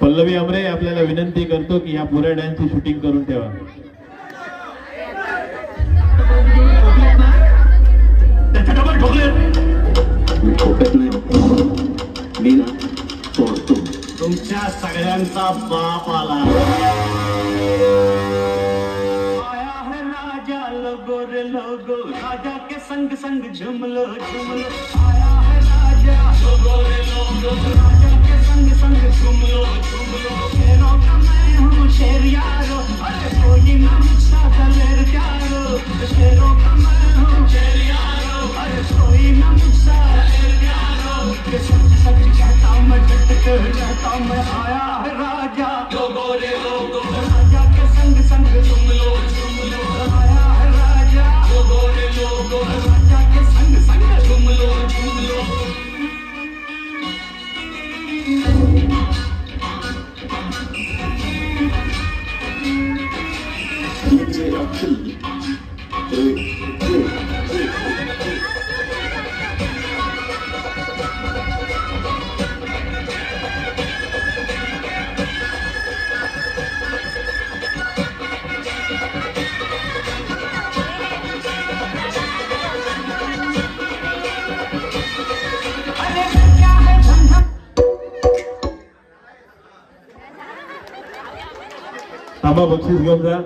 पल्लवी आमरे आपल्याला विनंती करतो की ह्या पुऱ्या डान्सची शूटिंग करून ठेवा. तुमच्या सगळ्यांचा बाप आला. आया है राजा लोगो रे लोगो, राजा के संग संग झुमलो झुमलो. आया है राजा लोगो रे लोगो, राजा के संग संग झुमलो झुमलो. शेरों का मैं हूँ शेर यारो, अरे कोई ना मुझसा दलेर प्यारो. शेरों का मैं हूँ शेर यारो, अरे कोई ना मुझसा दलेर प्यारो. सच सच कहता हूँ मैं, झट कहता हूँ मैं. आया है राजा लोगो रे लोगो, राजा के संग संग झुमलो झुमलो. आया है राजा लोगो रे लोगो, राजा के संग संग झुमलो झुमलो. थांबा, बक्षीस घेऊन जा.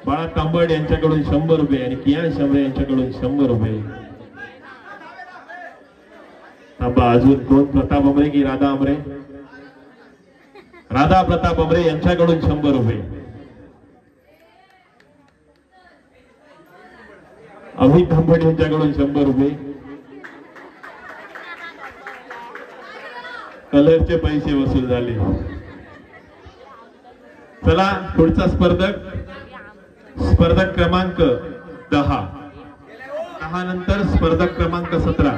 बाळा तांबड यांच्याकडून 100 रुपये आणि कियान शंभरे यांच्याकडून 100 रुपये. थांबा, अजून कोण? प्रताप आमरे की राधा आमरे? राधा प्रताप आमरे यांच्याकडून 100 रुपये. अमित तांबड यांच्याकडून 100 रुपये. कलरचे पैसे वसूल झाले. चला, पुढचा स्पर्धक क्रमांक 10 नंतर स्पर्धक क्रमांक 17.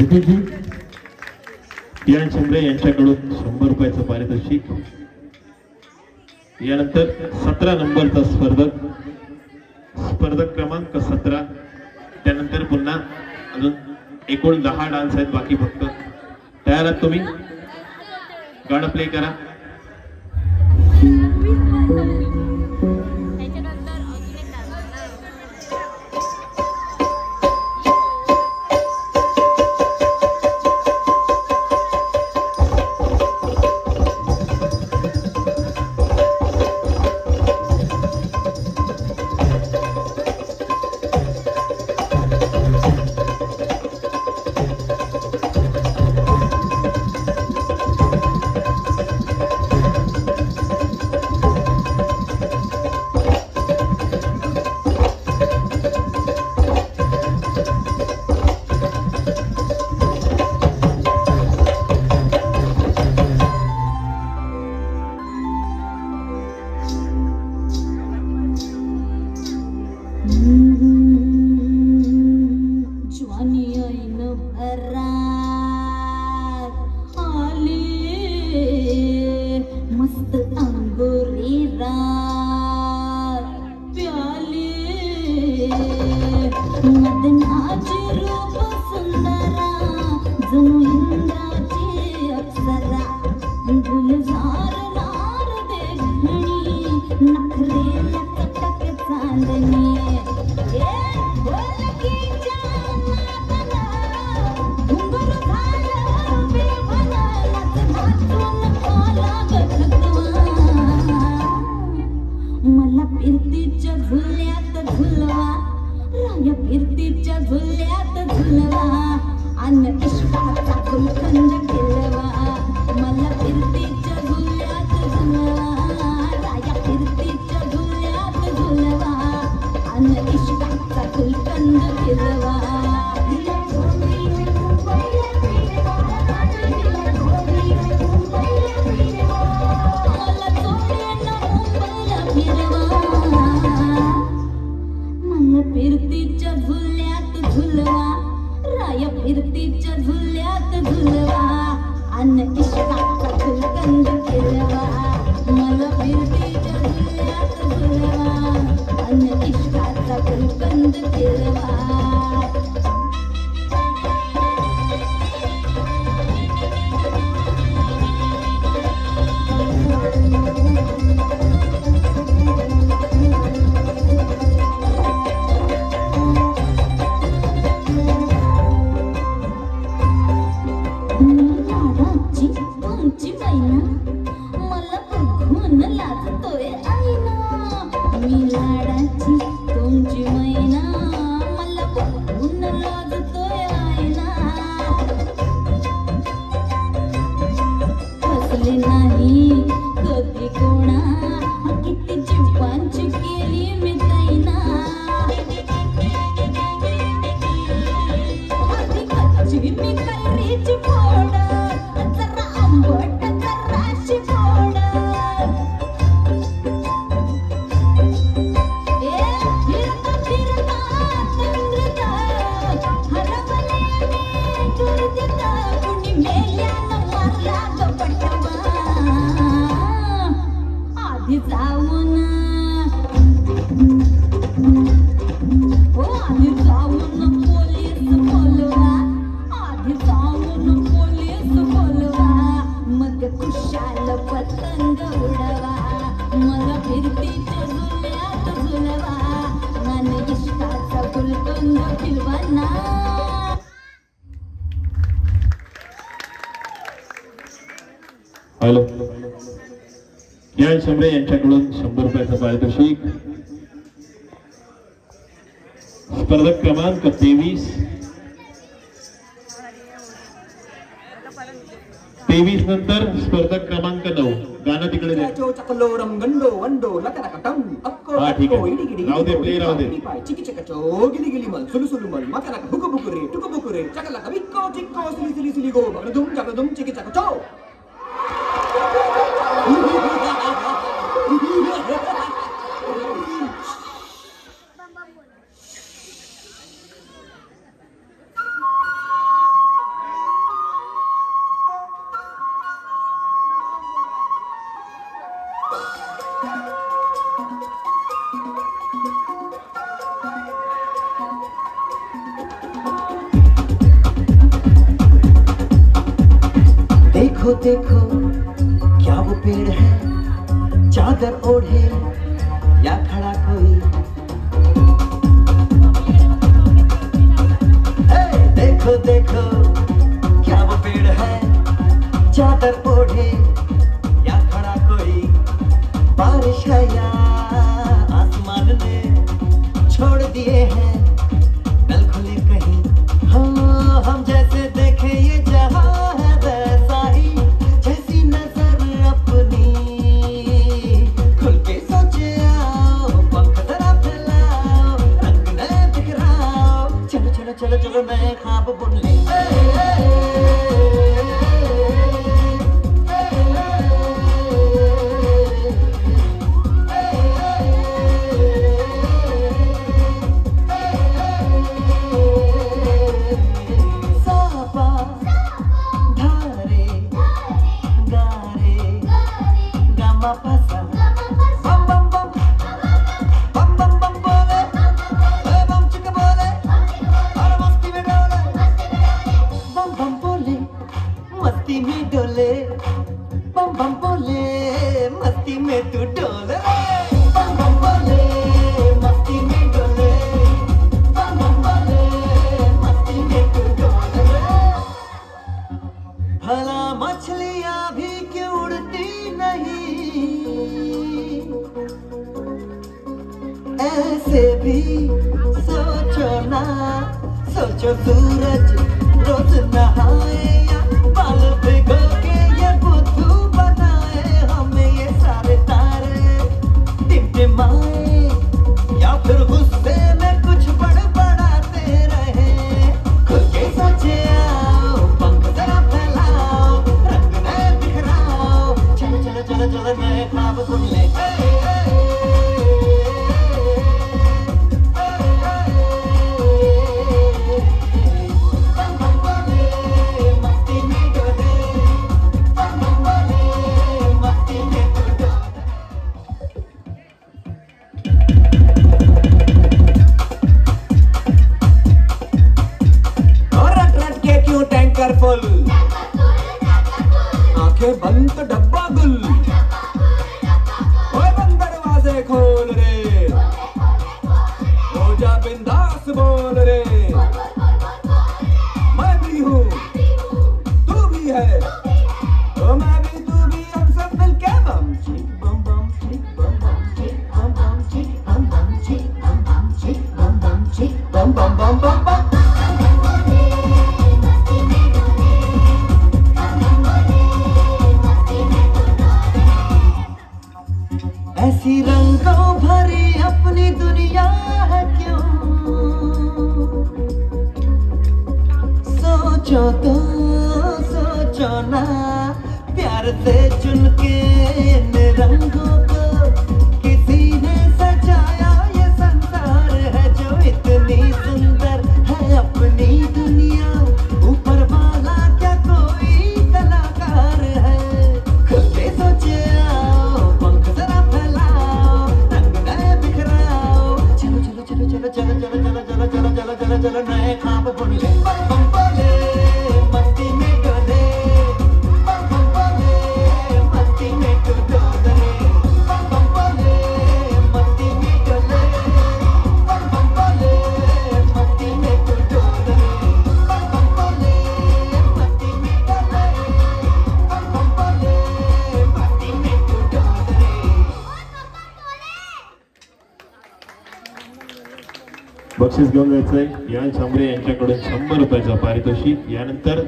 निखिलजी किरण शिंदे यांच्याकडून 100 रुपयाचं पारितोषिक. यानंतर 17 नंबरचा स्पर्धक क्रमांक 17. त्यानंतर पुन्हा अजून एकूण 10 डान्स आहेत बाकी. फक्त तयार आहात तुम्ही? गाणं प्ले करा. हॅलो, किरण शिंदे यांच्याकडून 100 रुपयाचं पारितोषिक. स्पर्धक क्रमांक 23 नंतर स्पर्धक क्रमांक 9. गाणं तिकडे द्या. हा ठीक आहे, राहू दे, प्ले राहू दे. देखो देखो क्या वो पेड़ है, चादर ओढ़े या खड़ा कोई। देखो देखो क्या वो पेड़ है, चादर ओढ़े या खड़ा कोई। बारिश है या आसमान ने छोड़ दिए हैं नल खुले कहीं। हाँ हम जैसे देखे ये जहां है वैसा ही, जैसी नजर अपनी खुल के सोचे आओ, पंख जरा फैलाओ, रंग नए बिखराओ। चलो चलो चलो चलो नए ख्वाब बुन ले। मस्ती में डोले बम बम बोले, मस्ती में तू डोले बम बम बोले, मस्ती में डोले बम बम बोले, मस्ती में तू डोले। भला मछलियां भी क्यों उड़ती नहीं, ऐसे भी सोचो ना, सोचो सूरज रोज नहाए या बाल भिगो के ये बुद्धू बनाए। हमें ये सारे तारे टिमटिमाए या फिर गुस्से में कुछ बड़बड़ाते रहे। खुद के सोचे आओ, पंख जरा फैलाओ, रंग नए बिखराओ। चलो चलो चलो चलो नए ख्वाब बुन ले। फुल आंखें बंद तो डब्बा गुल, ओए बंद दरवाजे खोल रे, हो जा बिंदास बोल रे। मैं भी हूँ तू भी है, तो मैं भी तू भी, हम सब मिलके बम चिक बम बम चिक बम बम चिक बम बम चिक बम बम चिक बम बम चिक बम बम चिक बम बम बम बम बम। ऐसी रंगों भरी अपनी दुनिया है क्यों, सोचो तो सोचो ना, प्यार से चुन के इन रंगों को किसी ने सजाया। ये संसार है जो इतनी सुंदर है अपनी दुनिया, ऊपर वाला क्या कोई कलाकार है। खुद के सोचे आओ, पंख जरा फैलाओ, रंग नए बिखराओ। चलो चलो चलो चलो चलो चलो चलो चलो चलो चलो चलो चलो नए ख्वाब बुन ले। बम बम बोले मस्ती में डोले, बम बम बोले मस्ती में तू डोले, बम बम बोले मस्ती में डोले, बम बम बोले मस्ती में तू डोले, बम बम बोले मस्ती में डोले, बम बम बोले मस्ती में तू डोले। बक्षीस घेऊन जायचंय यान शांबरे यांच्याकडून 100 रुपयाचं पारितोषिक। यानंतर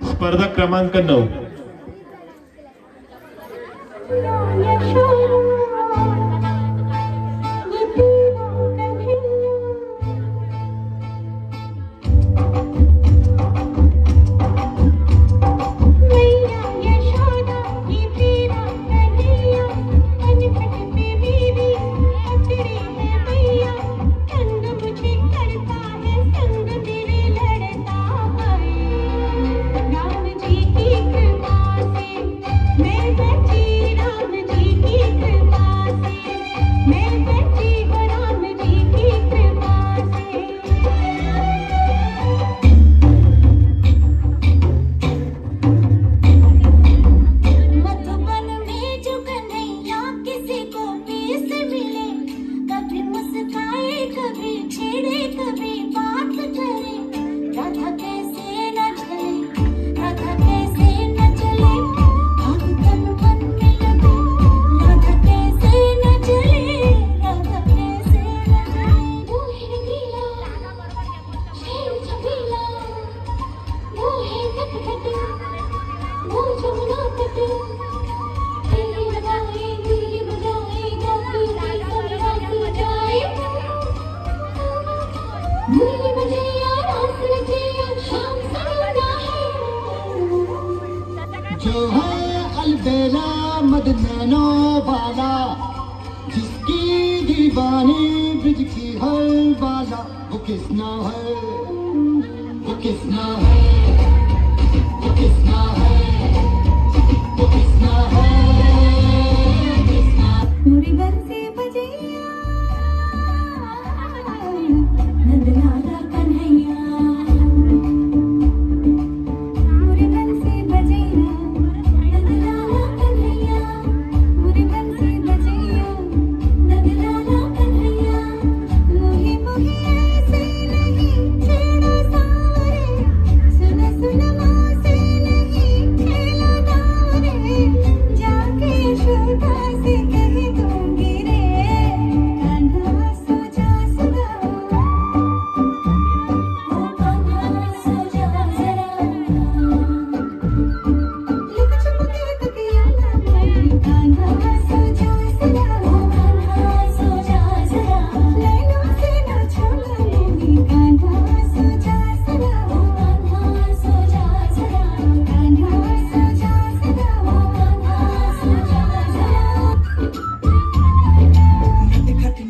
स्पर्धक क्रमांक 9 राम जी की कृपा से मैं बची, राम जी की कृपा जो है अलबेला मदनैनो वाला, जिसकी दीवानी ब्रिज की हर बाला, वो किसना है, वो किसना है, वो किसना है, वो किसना है, किसना। मुरी बंसी बजैया नंदलाला कन्हैया, मुरी बंसी बजैया नंदलाला कन्हैया, मुरी बंसी बजैया नंदलाला कन्हैया। मोही मोही ऐसे नहीं छेड़ो सारे, सुन सुन माँ से नहीं खेलो दारे, जाके यशोदा से कह दूंगी रे, कान्हा सो जा सदा, ओ कान्हा सो जा जरा, लुक छुप के तकिया लगाई, कान्हा सो जा सदा, ओ कान्हा सो जा जरा, नैनों से ना छोड़ा मोही, कान्हा सो जा सदा, ओ कान्हा सो जा जरा, कान्हा सो जा सदा, ओ कान्हा सो जा जरा।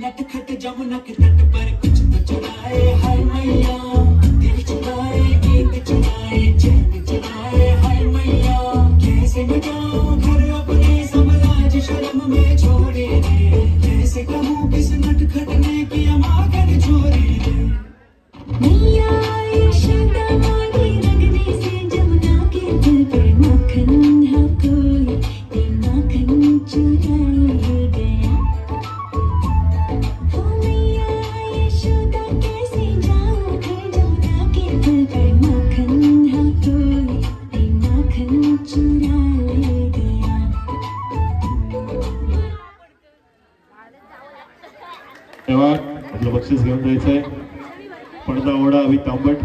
नटखट जमुना के तट पर कुछ तो चुराए, हाय मैया दिल चुराए, गीत चुराए, चैन चुराए, हाय मैया कैसे मैं जाऊं घर अपने, सब लाज शर्म में छोड़े रे, कैसे कहूँ किस नटखट ने किया मांगन चोरी रे। मैया यशोदा मांगी रगने से जमुना के दिल पे माखन है कोई, ये माखन चुराए गया। हो मैया यशोदा कैसे जाऊं घर जमुना के दिल पे माखन है कोई, ये माखन चुराए गया। तेव्हा आपलं बक्षीस घेऊन जायचंय पडदा ओढा अभि तांबट.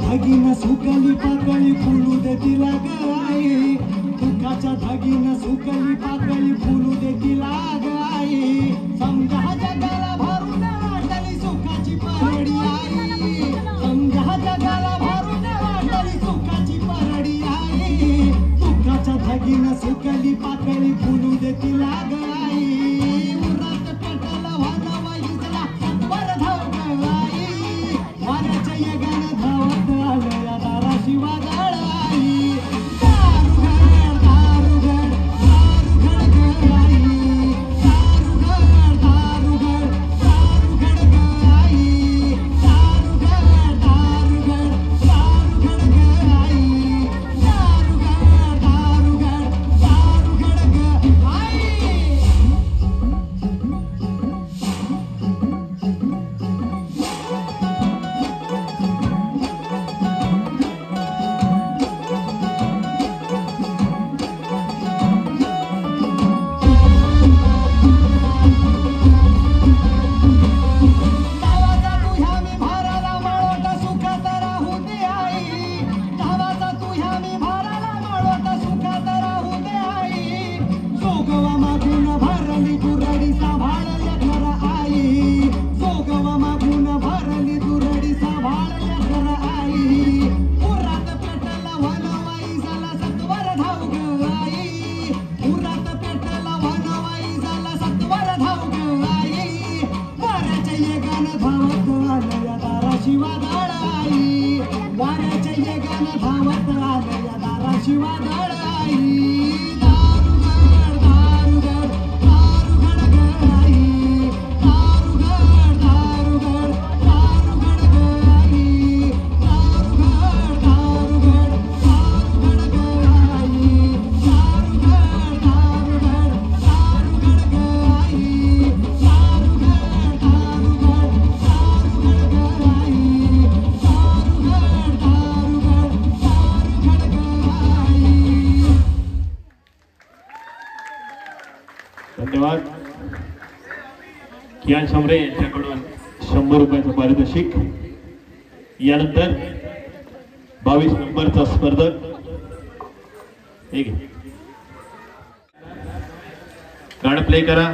धागीनं सुकली पाकळी फुलू दे तिला गाई, दुःखाच्या धागीनं सुकली पाकळी फुलू दे तिला गाई, समजा जगाला भरून वाटली सुखाची परडी आई, समजा जगाला भरून वाटली सुखाची परडी आई, दुःखाच्या धागीनं सुकली पाकळी फुलू दे तिला गाई, उरात पेटला वाना वाईसला वर धाव गाई, वाऱ्याच्या यगानं धावत आल्या दाराशी वादळाई, दारुगड दारुगड दारुगड गाई, दारुगड दारुगड दारुगड गाई, दारुगड दारुगड दारुगड गाई, दारुगड दारुगड दारुगड गाई. जोगवा मागून भरली दुरडी सांभाळ लेकर आई जोगवा मागून भरली दुरडी सांभाळ लेकर आई उरात पेटला वनवाई झाला सत्वर धाव ग आई उरात पेटला वनवाई झाला सत्वर धाव ग आई वाऱ्याच्या येगानं धावत आलं या दाराशी वादळ आई वाऱ्याच्या येगानं धावत आलं या दाराशी वादळ आई धन्यवाद. कियान शंभरे यांच्याकडून 100 रुपयाचं पारितोषिक. यानंतर 22 नंबरचा स्पर्धक गाणं प्ले करा.